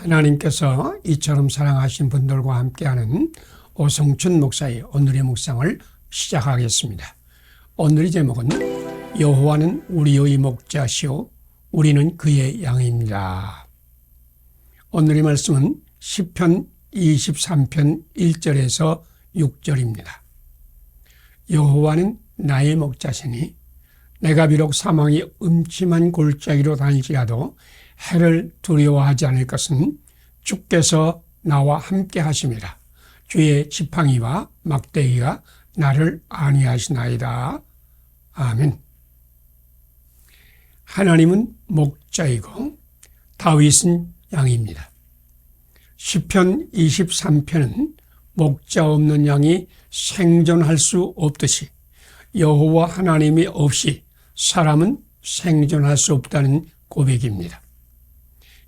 하나님께서 이처럼 사랑하신 분들과 함께하는 오성춘 목사의 오늘의 묵상을 시작하겠습니다. 오늘의 제목은 여호와는 우리의 목자시오 우리는 그의 양입니다. 오늘의 말씀은 시편 23편 1절에서 6절입니다. 여호와는 나의 목자시니 내가 비록 사망이 음침한 골짜기로 다닐지라도 해를 두려워하지 않을 것은 주께서 나와 함께 하심이라. 주의 지팡이와 막대기가 나를 안위하시나이다. 아멘. 하나님은 목자이고 다윗은 양입니다. 시편 23편은 목자 없는 양이 생존할 수 없듯이 여호와 하나님이 없이 사람은 생존할 수 없다는 고백입니다.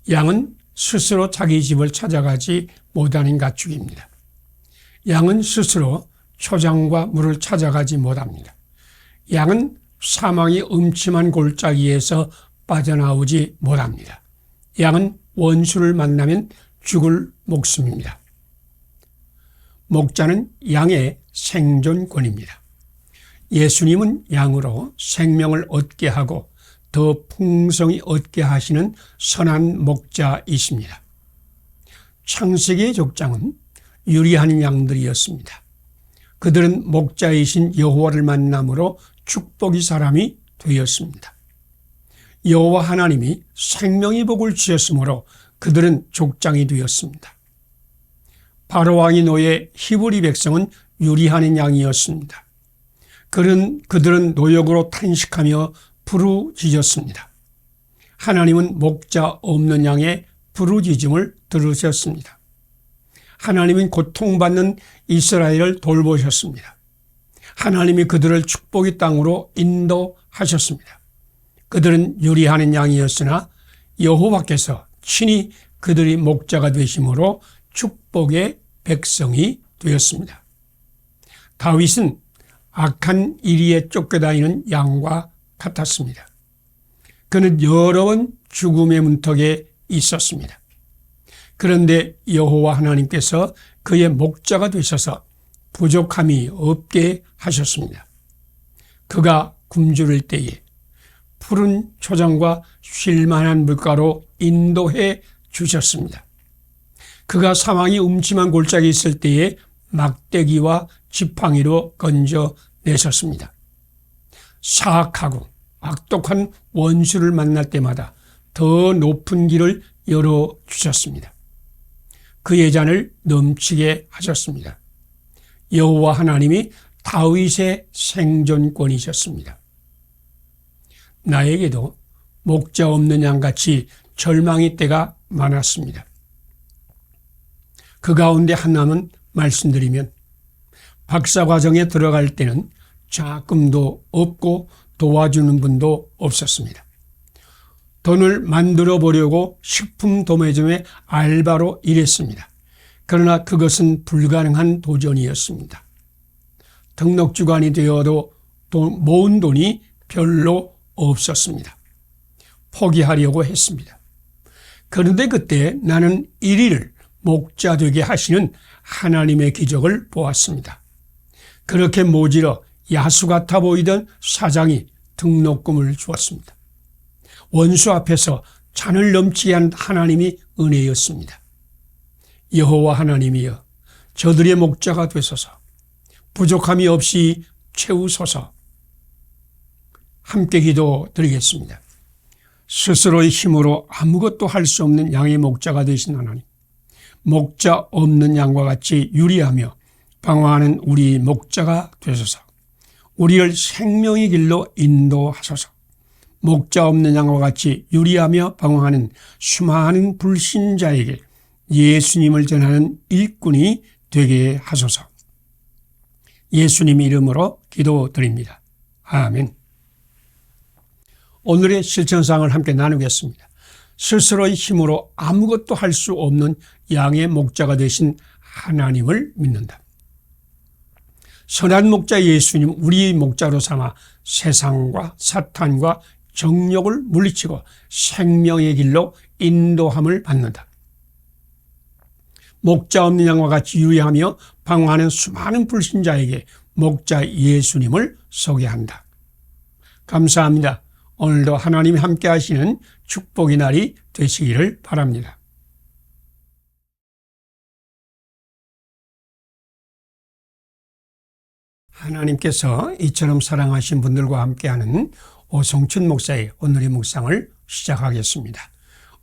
양은 스스로 자기 집을 찾아가지 못하는 가축입니다. 양은 스스로 초장과 물을 찾아가지 못합니다. 양은 사망이 음침한 골짜기에서 빠져나오지 못합니다. 양은 원수를 만나면 죽을 목숨입니다. 목자는 양의 생존권입니다. 예수님은 양으로 생명을 얻게 하고 더 풍성히 얻게 하시는 선한 목자이십니다. 창세기의 족장은 유리한 양들이었습니다. 그들은 목자이신 여호와를 만남으로 축복의 사람이 되었습니다. 여호와 하나님이 생명의 복을 주셨으므로 그들은 족장이 되었습니다. 바로왕이 노예 히브리 백성은 유리한 양이었습니다. 그들은 노역으로 탄식하며 부르짖었습니다. 하나님은 목자 없는 양의 부르짖음을 들으셨습니다. 하나님은 고통받는 이스라엘을 돌보셨습니다. 하나님이 그들을 축복의 땅으로 인도하셨습니다. 그들은 유리하는 양이었으나 여호와께서 친히 그들이 목자가 되심으로 축복의 백성이 되었습니다. 다윗은 악한 이리에 쫓겨다니는 양과 같았습니다. 그는 여러 번 죽음의 문턱에 있었습니다. 그런데 여호와 하나님께서 그의 목자가 되셔서 부족함이 없게 하셨습니다. 그가 굶주릴 때에 푸른 초장과 쉴만한 물가로 인도해 주셨습니다. 그가 사망이 음침한 골짜기에 있을 때에 막대기와 지팡이로 건져내셨습니다. 사악하고 악독한 원수를 만날 때마다 더 높은 길을 열어주셨습니다. 그의 잔을 넘치게 하셨습니다. 여호와 하나님이 다윗의 생존권이셨습니다. 나에게도 목자 없는 양같이 절망의 때가 많았습니다. 그 가운데 하나만 말씀드리면 박사과정에 들어갈 때는 자금도 없고 도와주는 분도 없었습니다. 돈을 만들어 보려고 식품 도매점에 알바로 일했습니다. 그러나 그것은 불가능한 도전이었습니다. 등록주간이 되어도 모은 돈이 별로 없었습니다. 포기하려고 했습니다. 그런데 그때 나는 1위를 목자 되게 하시는 하나님의 기적을 보았습니다. 그렇게 모질어 야수 같아 보이던 사장이 등록금을 주었습니다. 원수 앞에서 잔을 넘치게 한 하나님이 은혜였습니다. 여호와 하나님이여 저들의 목자가 되소서 부족함이 없이 채우소서. 함께 기도드리겠습니다. 스스로의 힘으로 아무것도 할 수 없는 양의 목자가 되신 하나님, 목자 없는 양과 같이 유리하며 방황하는 우리 목자가 되소서. 우리를 생명의 길로 인도하소서. 목자 없는 양과 같이 유리하며 방황하는 수많은 불신자에게 예수님을 전하는 일꾼이 되게 하소서. 예수님 이름으로 기도드립니다. 아멘. 오늘의 실천사항을 함께 나누겠습니다. 스스로의 힘으로 아무것도 할 수 없는 양의 목자가 되신 하나님을 믿는다. 선한 목자 예수님 우리의 목자로 삼아 세상과 사탄과 정욕을 물리치고 생명의 길로 인도함을 받는다. 목자 없는 양과 같이 유의하며 방황하는 수많은 불신자에게 목자 예수님을 소개한다. 감사합니다. 오늘도 하나님이 함께 하시는 축복의 날이 되시기를 바랍니다. 하나님께서 이처럼 사랑하신 분들과 함께하는 오성춘 목사의 오늘의 묵상을 시작하겠습니다.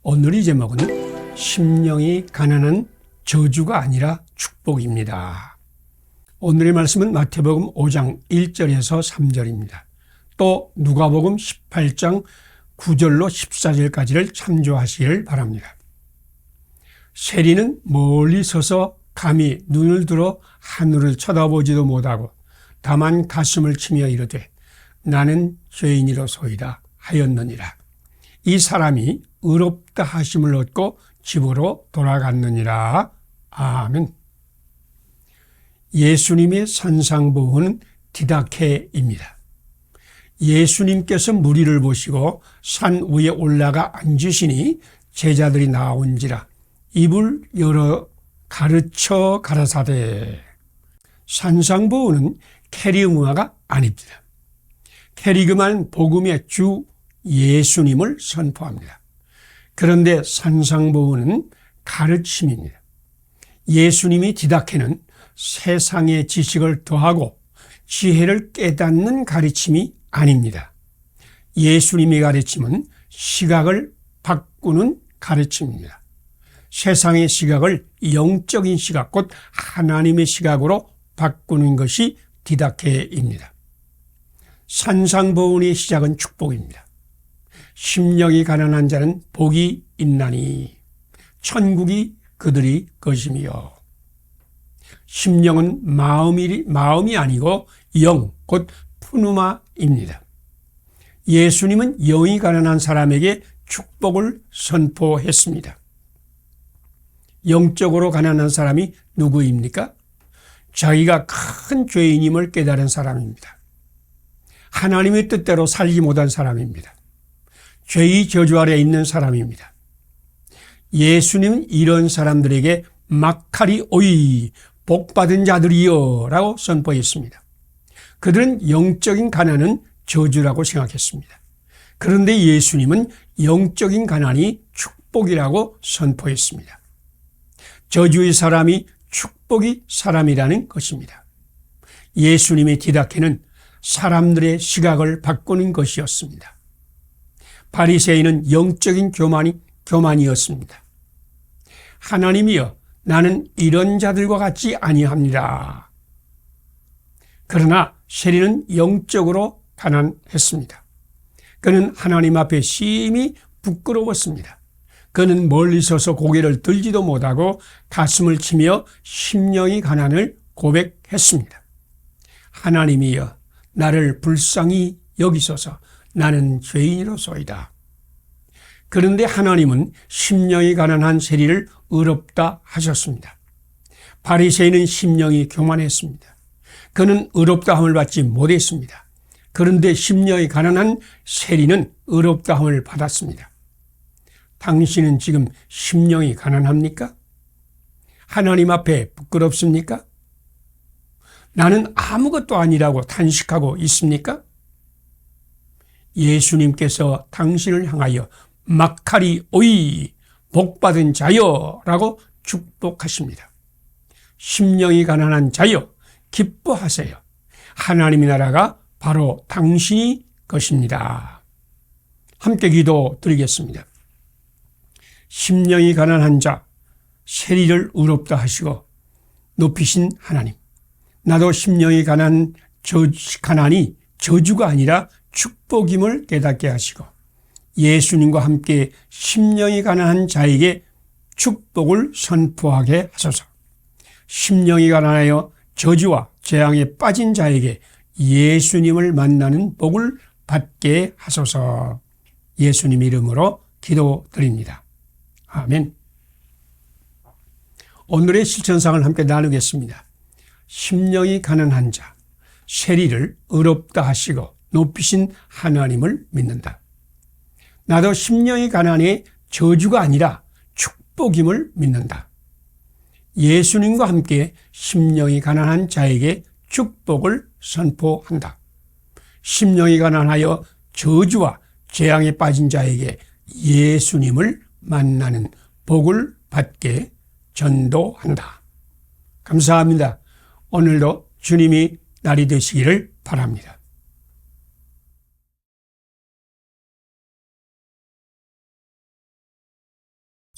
오늘의 제목은 심령이 가난한 저주가 아니라 축복입니다. 오늘의 말씀은 마태복음 5장 1절에서 3절입니다. 또 누가복음 18장 9절로 14절까지를 참조하시길 바랍니다. 세리는 멀리 서서 감히 눈을 들어 하늘을 쳐다보지도 못하고 다만 가슴을 치며 이르되 나는 죄인이로소이다 하였느니라. 이 사람이 의롭다 하심을 얻고 집으로 돌아갔느니라. 아멘. 예수님의 산상보훈은 디다케입니다. 예수님께서 무리를 보시고 산 위에 올라가 앉으시니 제자들이 나온지라 입을 열어 가르쳐 가라사대. 산상보훈은 캐리그마가 아닙니다. 캐리그마는 복음의 주 예수님을 선포합니다. 그런데 산상보훈은 가르침입니다. 예수님이 디다케는 세상의 지식을 더하고 지혜를 깨닫는 가르침이 아닙니다. 예수님의 가르침은 시각을 바꾸는 가르침입니다. 세상의 시각을 영적인 시각, 곧 하나님의 시각으로 바꾸는 것이 디다케입니다. 산상보훈의 시작은 축복입니다. 심령이 가난한 자는 복이 있나니 천국이 그들이 것이며. 심령은 마음이 아니고 영, 곧 푸누마입니다. 예수님은 영이 가난한 사람에게 축복을 선포했습니다. 영적으로 가난한 사람이 누구입니까? 자기가 큰 죄인임을 깨달은 사람입니다. 하나님의 뜻대로 살지 못한 사람입니다. 죄의 저주 아래 있는 사람입니다. 예수님은 이런 사람들에게 막칼이 오이 복받은 자들이여 라고 선포했습니다. 그들은 영적인 가난은 저주라고 생각했습니다. 그런데 예수님은 영적인 가난이 축복이라고 선포했습니다. 저주의 사람이 축복의 사람이라는 것입니다. 예수님의 디다케는 사람들의 시각을 바꾸는 것이었습니다. 바리새인은 영적인 교만이었습니다. 하나님이여 나는 이런 자들과 같지 아니합니다. 그러나 세리는 영적으로 가난했습니다. 그는 하나님 앞에 심히 부끄러웠습니다. 그는 멀리 서서 고개를 들지도 못하고 가슴을 치며 심령이 가난을 고백했습니다. 하나님이여 나를 불쌍히 여기소서 나는 죄인이로소이다. 그런데 하나님은 심령이 가난한 세리를 의롭다 하셨습니다. 바리새인은 심령이 교만했습니다. 그는 의롭다함을 받지 못했습니다. 그런데 심령이 가난한 세리는 의롭다함을 받았습니다. 당신은 지금 심령이 가난합니까? 하나님 앞에 부끄럽습니까? 나는 아무것도 아니라고 탄식하고 있습니까? 예수님께서 당신을 향하여 막칼이 오이 복받은 자여 라고 축복하십니다. 심령이 가난한 자여 기뻐하세요. 하나님의 나라가 바로 당신이 것입니다. 함께 기도 드리겠습니다. 심령이 가난한 자 세리를 의롭다 하시고 높이신 하나님, 나도 심령이 가난이 저주가 아니라 축복임을 깨닫게 하시고 예수님과 함께 심령이 가난한 자에게 축복을 선포하게 하소서. 심령이 가난하여 저주와 재앙에 빠진 자에게 예수님을 만나는 복을 받게 하소서. 예수님 이름으로 기도드립니다. 아멘. 오늘의 실천상을 함께 나누겠습니다. 심령이 가난한 자, 세리를 의롭다 하시고 높이신 하나님을 믿는다. 나도 심령이 가난해 저주가 아니라 축복임을 믿는다. 예수님과 함께 심령이 가난한 자에게 축복을 선포한다. 심령이 가난하여 저주와 재앙에 빠진 자에게 예수님을 만나는 복을 받게 전도한다. 감사합니다. 오늘도 주님이 날이 되시기를 바랍니다.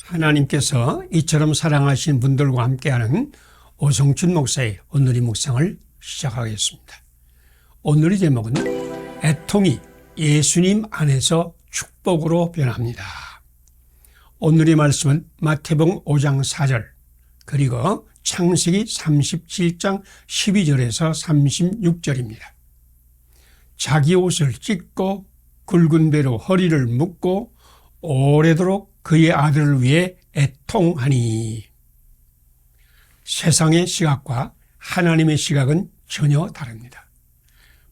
하나님께서 이처럼 사랑하신 분들과 함께하는 오성춘 목사의 오늘의 묵상을 시작하겠습니다. 오늘의 제목은 애통이 예수님 안에서 축복으로 변합니다. 오늘의 말씀은 마태복음 5장 4절 그리고 창세기 37장 12절에서 36절입니다. 자기 옷을 찢고 굵은 배로 허리를 묶고 오래도록 그의 아들을 위해 애통하니. 세상의 시각과 하나님의 시각은 전혀 다릅니다.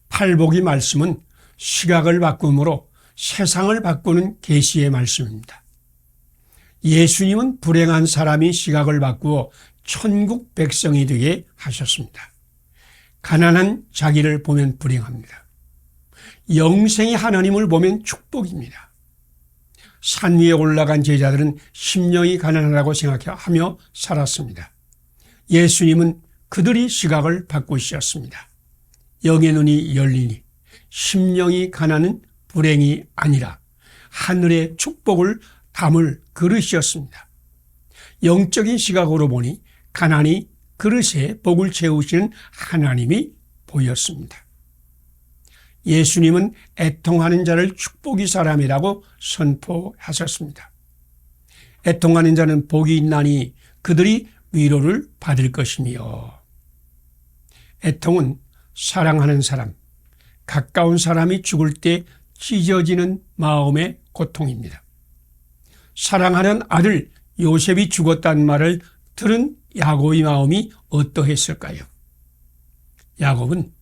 팔복의 말씀은 시각을 바꿈으로 세상을 바꾸는 계시의 말씀입니다. 예수님은 불행한 사람이 시각을 바꾸어 천국 백성이 되게 하셨습니다. 가난한 자기를 보면 불행합니다. 영생의 하나님을 보면 축복입니다. 산 위에 올라간 제자들은 심령이 가난하다고 생각하며 살았습니다. 예수님은 그들이 시각을 바꾸셨습니다. 영의 눈이 열리니 심령이 가난은 불행이 아니라 하늘의 축복을 담을 그릇이었습니다. 영적인 시각으로 보니 가난이 그릇에 복을 채우시는 하나님이 보였습니다. 예수님은 애통하는 자를 축복의 사람이라고 선포하셨습니다. 애통하는 자는 복이 있나니 그들이 위로를 받을 것이며. 애통은 사랑하는 사람, 가까운 사람이 죽을 때 찢어지는 마음의 고통입니다. 사랑하는 아들 요셉이 죽었다는 말을 들은 야곱의 마음이 어떠했을까요? 야곱은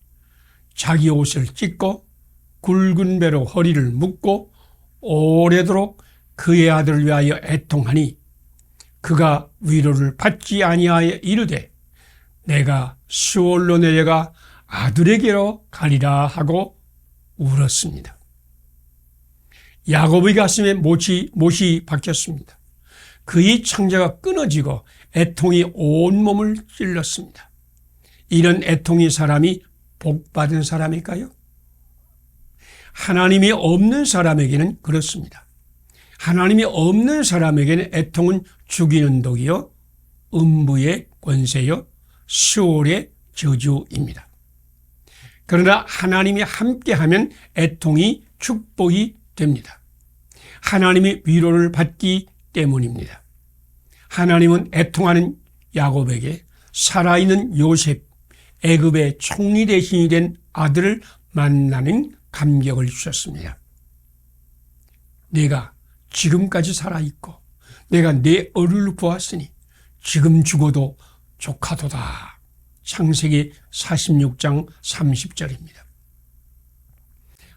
자기 옷을 찢고 굵은 배로 허리를 묶고 오래도록 그의 아들을 위하여 애통하니 그가 위로를 받지 아니하여 이르되 내가 수월로 내려가 아들에게로 가리라 하고 울었습니다. 야곱의 가슴에 못이 박혔습니다. 그의 창자가 끊어지고 애통이 온몸을 찔렀습니다. 이런 애통의 사람이 복받은 사람일까요? 하나님이 없는 사람에게는 그렇습니다. 하나님이 없는 사람에게는 애통은 죽이는 독이요, 음부의 권세요, 수월의 저주입니다. 그러나 하나님이 함께하면 애통이 축복이 됩니다. 하나님이 위로를 받기 때문입니다. 하나님은 애통하는 야곱에게 살아있는 요셉, 애굽의 총리 대신이 된 아들을 만나는 감격을 주셨습니다. 내가 지금까지 살아있고 내가 내 얼굴을 보았으니 지금 죽어도 족하도다. 창세기 46장 30절입니다.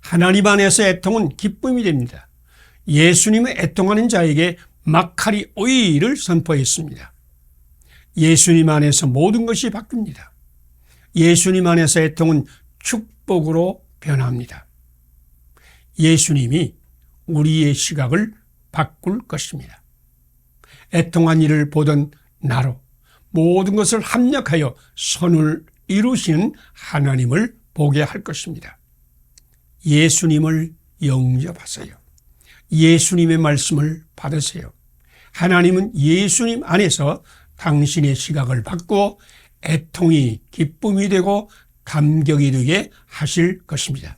하나님 안에서 애통은 기쁨이 됩니다. 예수님의 애통하는 자에게 마카리 오이를 선포했습니다. 예수님 안에서 모든 것이 바뀝니다. 예수님 안에서 애통은 축복으로 변합니다. 예수님이 우리의 시각을 바꿀 것입니다. 애통한 일을 보던 나로 모든 것을 합력하여 선을 이루시는 하나님을 보게 할 것입니다. 예수님을 영접하세요. 예수님의 말씀을 받으세요. 하나님은 예수님 안에서 당신의 시각을 바꾸어 애통이 기쁨이 되고 감격이 되게 하실 것입니다.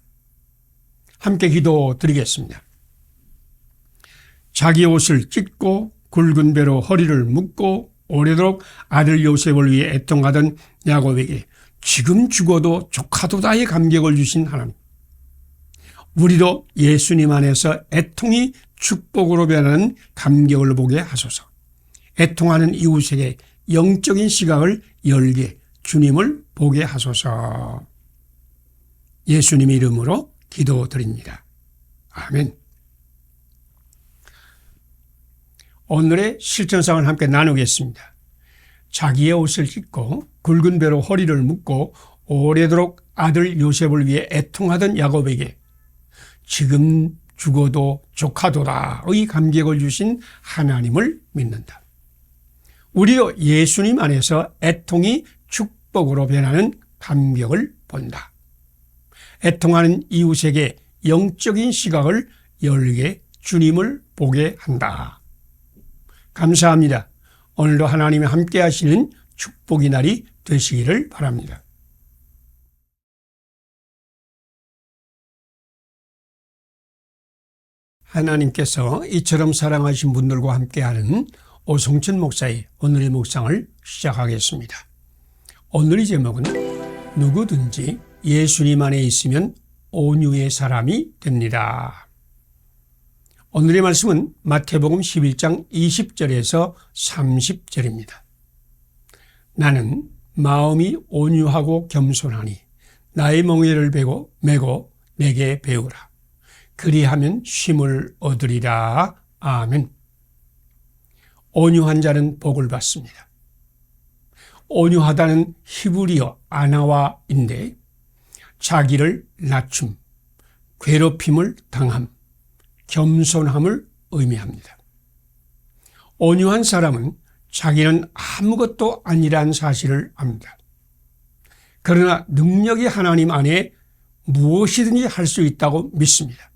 함께 기도드리겠습니다. 자기 옷을 찢고 굵은 배로 허리를 묶고 오래도록 아들 요셉을 위해 애통하던 야곱에게 지금 죽어도 족하도다의 감격을 주신 하나님, 우리도 예수님 안에서 애통이 축복으로 변하는 감격을 보게 하소서. 애통하는 이웃에게 영적인 시각을 열게 주님을 보게 하소서. 예수님의 이름으로 기도드립니다. 아멘. 오늘의 실천상을 함께 나누겠습니다. 자기의 옷을 찢고 굵은 배로 허리를 묶고 오래도록 아들 요셉을 위해 애통하던 야곱에게 지금 죽어도 조카도다의 감격을 주신 하나님을 믿는다. 우리도 예수님 안에서 애통이 축복으로 변하는 감격을 본다. 애통하는 이웃에게 영적인 시각을 열게 주님을 보게 한다. 감사합니다. 오늘도 하나님이 함께 하시는 축복의 날이 되시기를 바랍니다. 하나님께서 이처럼 사랑하신 분들과 함께하는 오성천 목사의 오늘의 묵상을 시작하겠습니다. 오늘의 제목은 누구든지 예수님 안에 있으면 온유의 사람이 됩니다. 오늘의 말씀은 마태복음 11장 20절에서 30절입니다. 나는 마음이 온유하고 겸손하니 나의 멍에를 메고 내게 배우라. 그리하면 쉼을 얻으리라. 아멘. 온유한 자는 복을 받습니다. 온유하다는 히브리어 아나와인데 자기를 낮춤, 괴롭힘을 당함, 겸손함을 의미합니다. 온유한 사람은 자기는 아무것도 아니라는 사실을 압니다. 그러나 능력이 하나님 안에 무엇이든지 할 수 있다고 믿습니다.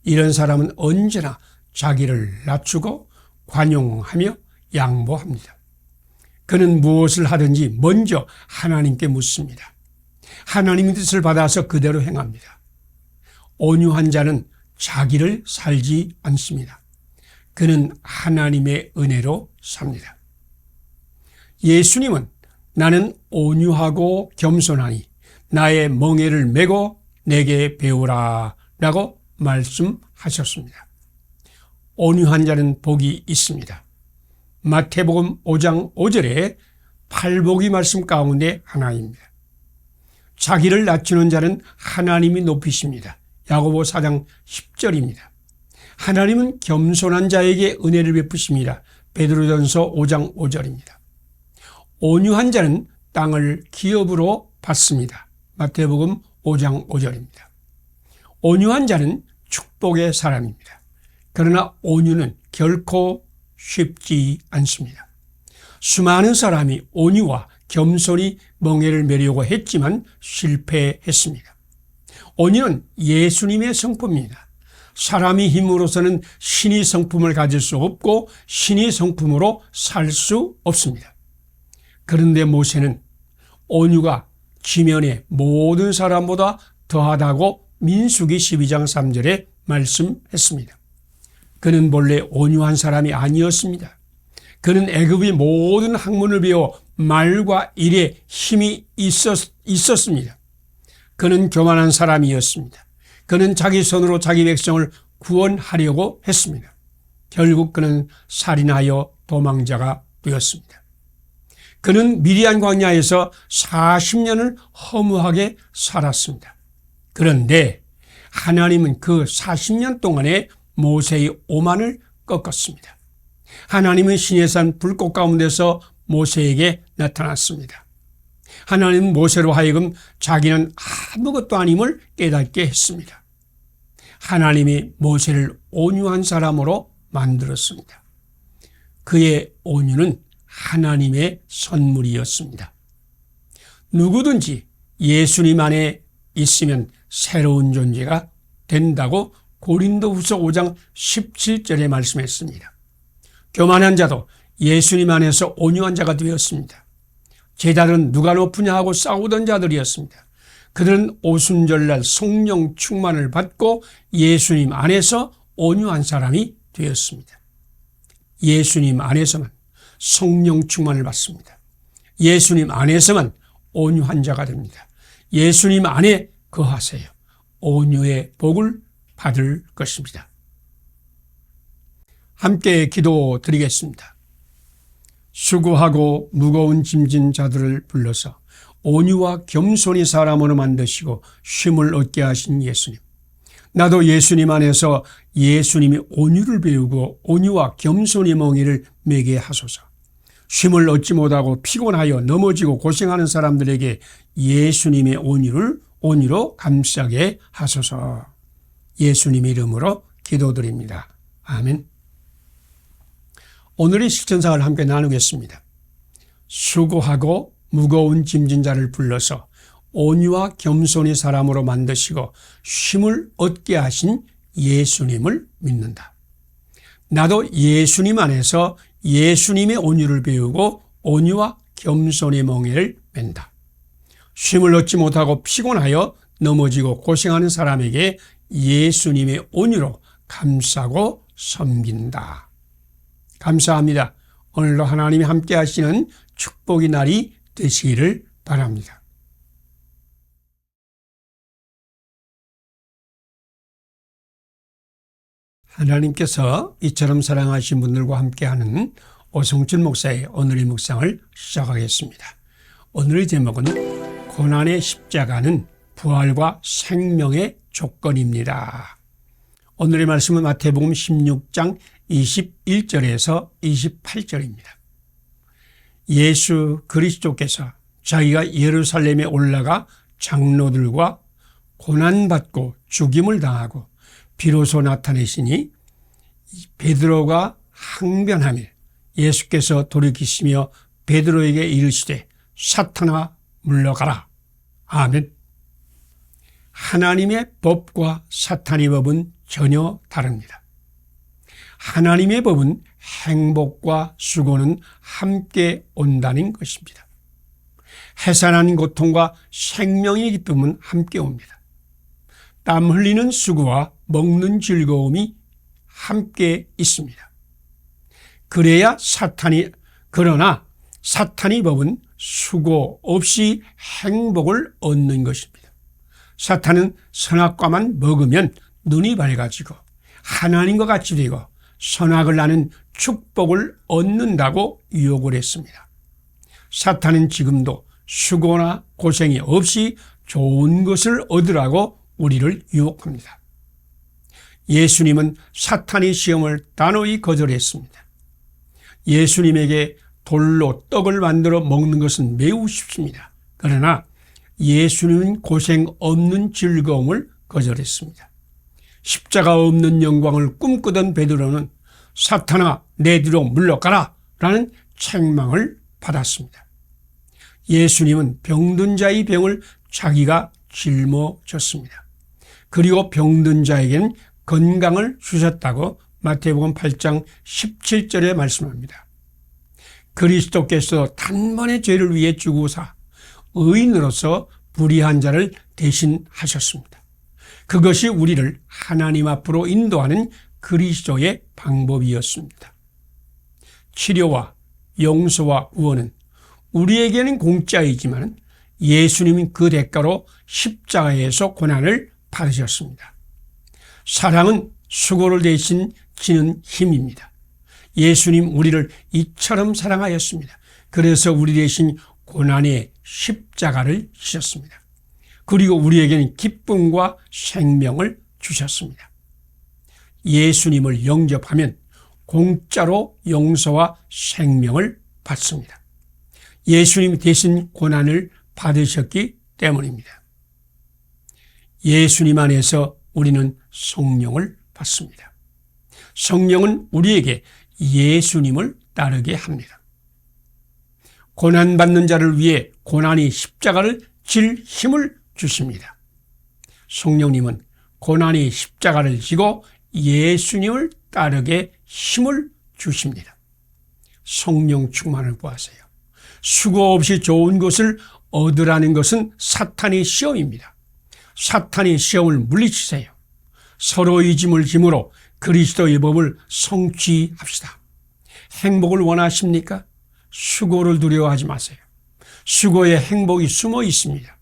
이런 사람은 언제나 자기를 낮추고 관용하며 양보합니다. 그는 무엇을 하든지 먼저 하나님께 묻습니다. 하나님의 뜻을 받아서 그대로 행합니다. 온유한 자는 자기를 살지 않습니다. 그는 하나님의 은혜로 삽니다. 예수님은 나는 온유하고 겸손하니 나의 멍에를 메고 내게 배우라 라고 말씀하셨습니다. 온유한 자는 복이 있습니다. 마태복음 5장 5절에 팔복의 말씀 가운데 하나입니다. 자기를 낮추는 자는 하나님이 높이십니다. 야고보 4장 10절입니다. 하나님은 겸손한 자에게 은혜를 베푸십니다. 베드로전서 5장 5절입니다. 온유한 자는 땅을 기업으로 받습니다. 마태복음 5장 5절입니다. 온유한 자는 축복의 사람입니다. 그러나 온유는 결코 쉽지 않습니다. 수많은 사람이 온유와 겸손히 멍에를 메려고 했지만 실패했습니다. 온유는 예수님의 성품입니다. 사람의 힘으로서는 신의 성품을 가질 수 없고 신의 성품으로 살 수 없습니다. 그런데 모세는 온유가 지면의 모든 사람보다 더하다고 민수기 12장 3절에 말씀했습니다. 그는 본래 온유한 사람이 아니었습니다. 그는 애굽의 모든 학문을 배워 말과 일에 힘이 있었습니다. 그는 교만한 사람이었습니다. 그는 자기 손으로 자기 백성을 구원하려고 했습니다. 결국 그는 살인하여 도망자가 되었습니다. 그는 미디안 광야에서 40년을 허무하게 살았습니다. 그런데 하나님은 그 40년 동안에 모세의 오만을 꺾었습니다. 하나님은 시내산 불꽃 가운데서 모세에게 나타났습니다. 하나님은 모세로 하여금 자기는 아무것도 아님을 깨닫게 했습니다. 하나님이 모세를 온유한 사람으로 만들었습니다. 그의 온유는 하나님의 선물이었습니다. 누구든지 예수님 안에 있으면 새로운 존재가 된다고 고린도후서 5장 17절에 말씀했습니다. 교만한 자도 예수님 안에서 온유한 자가 되었습니다. 제자들은 누가 높으냐 하고 싸우던 자들이었습니다. 그들은 오순절날 성령 충만을 받고 예수님 안에서 온유한 사람이 되었습니다. 예수님 안에서만 성령 충만을 받습니다. 예수님 안에서만 온유한 자가 됩니다. 예수님 안에 거하세요. 온유의 복을 받을 것입니다. 함께 기도 드리겠습니다. 수고하고 무거운 짐진 자들을 불러서 온유와 겸손히 사람으로 만드시고 쉼을 얻게 하신 예수님. 나도 예수님 안에서 예수님이 온유를 배우고 온유와 겸손의 멍에를 매게 하소서. 쉼을 얻지 못하고 피곤하여 넘어지고 고생하는 사람들에게 예수님의 온유로 감싸게 하소서. 예수님 이름으로 기도드립니다. 아멘. 오늘의 실천사를 함께 나누겠습니다. 수고하고 무거운 짐진 자를 불러서 온유와 겸손의 사람으로 만드시고 쉼을 얻게 하신 예수님을 믿는다. 나도 예수님 안에서 예수님의 온유를 배우고 온유와 겸손의 멍에를 맨다. 쉼을 얻지 못하고 피곤하여 넘어지고 고생하는 사람에게 예수님의 온유로 감싸고 섬긴다. 감사합니다. 오늘도 하나님이 함께 하시는 축복의 날이 되시기를 바랍니다. 하나님께서 이처럼 사랑하신 분들과 함께하는 오성춘 목사의 오늘의 묵상을 시작하겠습니다. 오늘의 제목은 고난의 십자가는 부활과 생명의 조건입니다. 오늘의 말씀은 마태복음 16장 21절에서 28절입니다. 예수 그리스도께서 자기가 예루살렘에 올라가 장로들과 고난받고 죽임을 당하고 비로소 나타내시니 베드로가 항변하며 예수께서 돌이키시며 베드로에게 이르시되 사탄아 물러가라. 아멘. 하나님의 법과 사탄의 법은 전혀 다릅니다. 하나님의 법은 행복과 수고는 함께 온다는 것입니다. 해산한 고통과 생명의 기쁨은 함께 옵니다. 땀 흘리는 수고와 먹는 즐거움이 함께 있습니다. 그러나 사탄의 법은 수고 없이 행복을 얻는 것입니다. 사탄은 선악과만 먹으면 눈이 밝아지고 하나님과 같이 되고 선악을 아는 축복을 얻는다고 유혹을 했습니다. 사탄은 지금도 수고나 고생이 없이 좋은 것을 얻으라고 우리를 유혹합니다. 예수님은 사탄의 시험을 단호히 거절했습니다. 예수님에게 돌로 떡을 만들어 먹는 것은 매우 쉽습니다. 그러나 예수님은 고생 없는 즐거움을 거절했습니다. 십자가 없는 영광을 꿈꾸던 베드로는 사탄아 내 뒤로 물러가라 라는 책망을 받았습니다. 예수님은 병든 자의 병을 자기가 짊어졌습니다. 그리고 병든 자에게는 건강을 주셨다고 마태복음 8장 17절에 말씀합니다. 그리스도께서 단번에 죄를 위해 죽으사 의인으로서 불의한 자를 대신하셨습니다. 그것이 우리를 하나님 앞으로 인도하는 그리스도의 방법이었습니다. 치료와 용서와 구원은 우리에게는 공짜이지만 예수님은 그 대가로 십자가에서 고난을 받으셨습니다. 사랑은 수고를 대신 지는 힘입니다. 예수님 우리를 이처럼 사랑하였습니다. 그래서 우리 대신 고난의 십자가를 지셨습니다. 그리고 우리에게는 기쁨과 생명을 주셨습니다. 예수님을 영접하면 공짜로 용서와 생명을 받습니다. 예수님 대신 고난을 받으셨기 때문입니다. 예수님 안에서 우리는 성령을 받습니다. 성령은 우리에게 예수님을 따르게 합니다. 고난받는 자를 위해 고난이 십자가를 질 힘을 주십니다. 성령님은 고난이 십자가를 지고 예수님을 따르게 힘을 주십니다. 성령 충만을 구하세요. 수고 없이 좋은 것을 얻으라는 것은 사탄의 시험입니다. 사탄의 시험을 물리치세요. 서로의 짐을 짐으로 그리스도의 법을 성취합시다. 행복을 원하십니까? 수고를 두려워하지 마세요. 수고에 행복이 숨어 있습니다.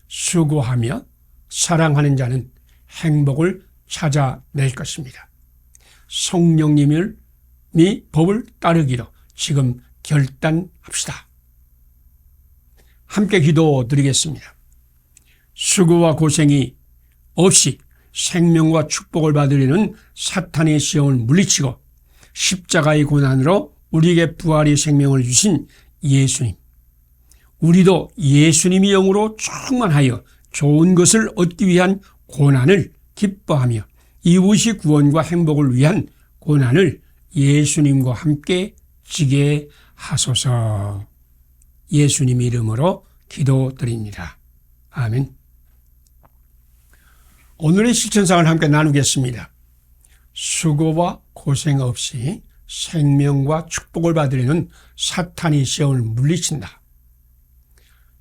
수고하며 사랑하는 자는 행복을 찾아낼 것입니다. 성령님이 법을 따르기로 지금 결단합시다. 함께 기도드리겠습니다. 수고와 고생이 없이 생명과 축복을 받으려는 사탄의 시험을 물리치고 십자가의 고난으로 우리에게 부활의 생명을 주신 예수님. 우리도 예수님의 영으로 충만하여 좋은 것을 얻기 위한 고난을 기뻐하며 이웃의 구원과 행복을 위한 고난을 예수님과 함께 지게 하소서. 예수님 이름으로 기도드립니다. 아멘. 오늘의 실천상을 함께 나누겠습니다. 수고와 고생 없이 생명과 축복을 받으려는 사탄의 시험을 물리친다.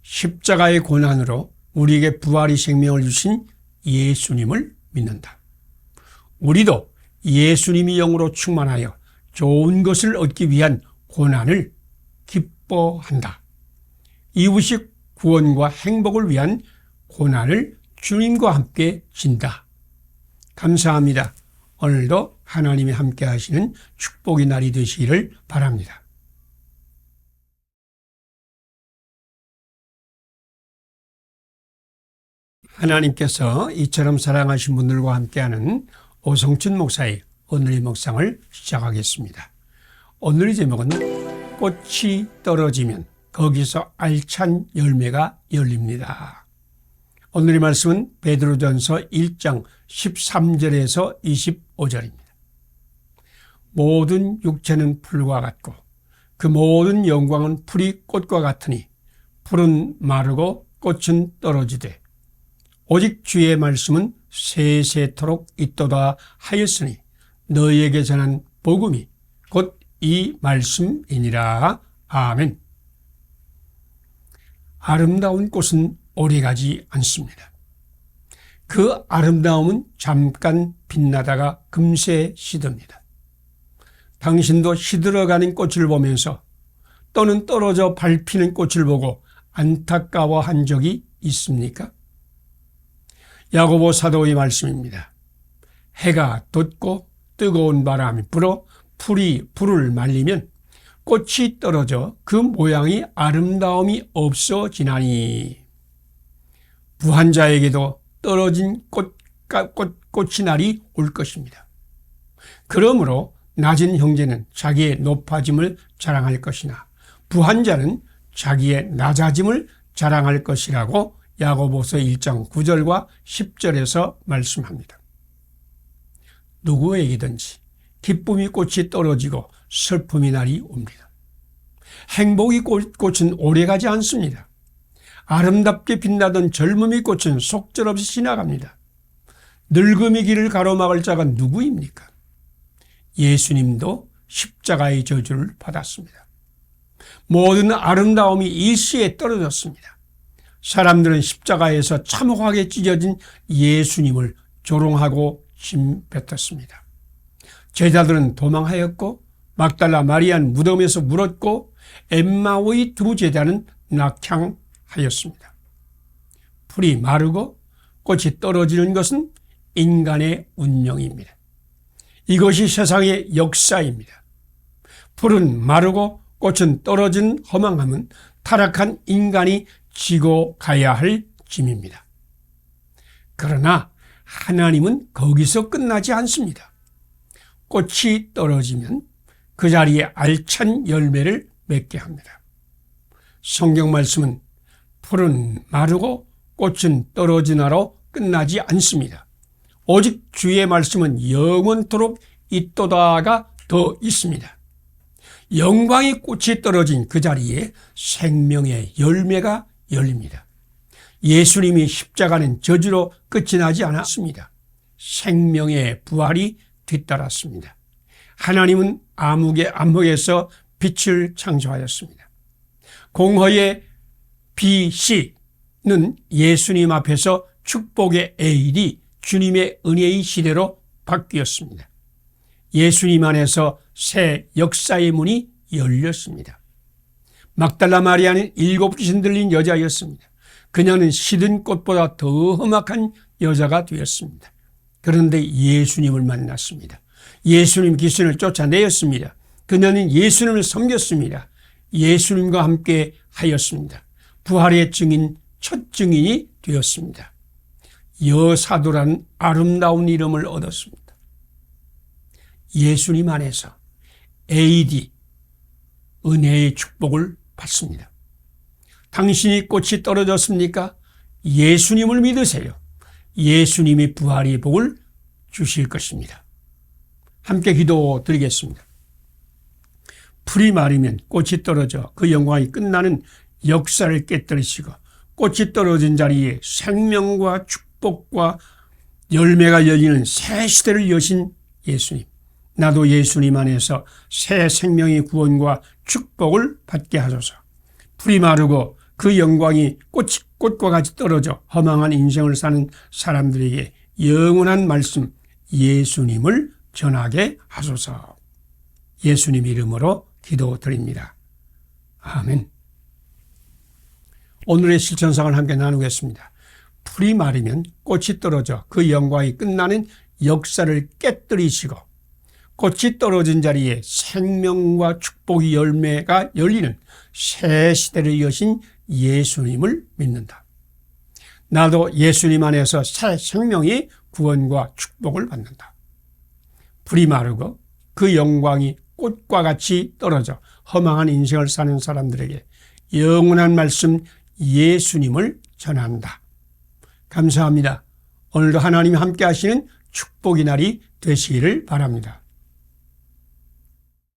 십자가의 고난으로 우리에게 부활의 생명을 주신 예수님을 믿는다. 우리도 예수님의 영으로 충만하여 좋은 것을 얻기 위한 고난을 기뻐한다. 이웃의 구원과 행복을 위한 고난을 주님과 함께 진다. 감사합니다. 오늘도 하나님이 함께 하시는 축복의 날이 되시기를 바랍니다. 하나님께서 이처럼 사랑하신 분들과 함께하는 오성춘 목사의 오늘의 묵상을 시작하겠습니다. 오늘의 제목은 꽃이 떨어지면 거기서 알찬 열매가 열립니다. 오늘의 말씀은 베드로전서 1장 13절에서 25절입니다. 모든 육체는 풀과 같고 그 모든 영광은 풀이 꽃과 같으니 풀은 마르고 꽃은 떨어지되 오직 주의 말씀은 세세토록 있도다 하였으니 너희에게 전한 복음이 곧 이 말씀이니라. 아멘. 아름다운 꽃은 오래가지 않습니다. 그 아름다움은 잠깐 빛나다가 금세 시듭니다. 당신도 시들어가는 꽃을 보면서 또는 떨어져 밟히는 꽃을 보고 안타까워한 적이 있습니까? 야고보 사도의 말씀입니다. 해가 돋고 뜨거운 바람이 불어 풀이 불을 말리면 꽃이 떨어져 그 모양이 아름다움이 없어지나니 부한 자에게도 떨어진 꽃이 날이 올 것입니다. 그러므로 낮은 형제는 자기의 높아짐을 자랑할 것이나 부한 자는 자기의 낮아짐을 자랑할 것이라고 야고보서 1장 9절과 10절에서 말씀합니다. 누구에게든지 기쁨이 꽃이 떨어지고 슬픔이 날이 옵니다. 행복의 꽃은 오래가지 않습니다. 아름답게 빛나던 젊음의 꽃은 속절없이 지나갑니다. 늙음의 길을 가로막을 자가 누구입니까? 예수님도 십자가의 저주를 받았습니다. 모든 아름다움이 일시에 떨어졌습니다. 사람들은 십자가에서 참혹하게 찢어진 예수님을 조롱하고 침뱉었습니다. 제자들은 도망하였고 막달라 마리아는 무덤에서 물었고 엠마오의 두 제자는 낙향하였습니다. 풀이 마르고 꽃이 떨어지는 것은 인간의 운명입니다. 이것이 세상의 역사입니다. 풀은 마르고 꽃은 떨어진 허망함은 타락한 인간이 지고 가야 할 짐입니다. 그러나 하나님은 거기서 끝나지 않습니다. 꽃이 떨어지면 그 자리에 알찬 열매를 맺게 합니다. 성경 말씀은 풀은 마르고 꽃은 떨어지나로 끝나지 않습니다. 오직 주의 말씀은 영원토록 있도다가 더 있습니다. 영광의 꽃이 떨어진 그 자리에 생명의 열매가 열립니다. 예수님이 십자가는 저주로 끝이 나지 않았습니다. 생명의 부활이 뒤따랐습니다. 하나님은 암흑의 암흑에서 빛을 창조하였습니다. 공허의 BC는 예수님 앞에서 축복의 AD, 주님의 은혜의 시대로 바뀌었습니다. 예수님 안에서 새 역사의 문이 열렸습니다. 막달라 마리아는 7 귀신 들린 여자였습니다. 그녀는 시든 꽃보다 더 험악한 여자가 되었습니다. 그런데 예수님을 만났습니다. 예수님 귀신을 쫓아내었습니다. 그녀는 예수님을 섬겼습니다. 예수님과 함께 하였습니다. 부활의 증인, 첫 증인이 되었습니다. 여사도라는 아름다운 이름을 얻었습니다. 예수님 안에서 AD, 은혜의 축복을 받습니다. 당신이 꽃이 떨어졌습니까? 예수님을 믿으세요. 예수님이 부활의 복을 주실 것입니다. 함께 기도드리겠습니다. 풀이 마르면 꽃이 떨어져 그 영광이 끝나는 역사를 깨뜨리시고 꽃이 떨어진 자리에 생명과 축복과 열매가 열리는 새 시대를 여신 예수님. 나도 예수님 안에서 새 생명의 구원과 축복을 받게 하소서. 풀이 마르고 그 영광이 꽃과 같이 떨어져 허망한 인생을 사는 사람들에게 영원한 말씀 예수님을 전하게 하소서. 예수님 이름으로 기도드립니다. 아멘. 오늘의 실천상을 함께 나누겠습니다. 풀이 마르면 꽃이 떨어져 그 영광이 끝나는 역사를 깨뜨리시고 꽃이 떨어진 자리에 생명과 축복의 열매가 열리는 새 시대를 여신 예수님을 믿는다. 나도 예수님 안에서 새 생명의 구원과 축복을 받는다. 풀이 마르고 그 영광이 꽃과 같이 떨어져 허망한 인생을 사는 사람들에게 영원한 말씀 예수님을 전한다. 감사합니다. 오늘도 하나님이 함께 하시는 축복의 날이 되시기를 바랍니다.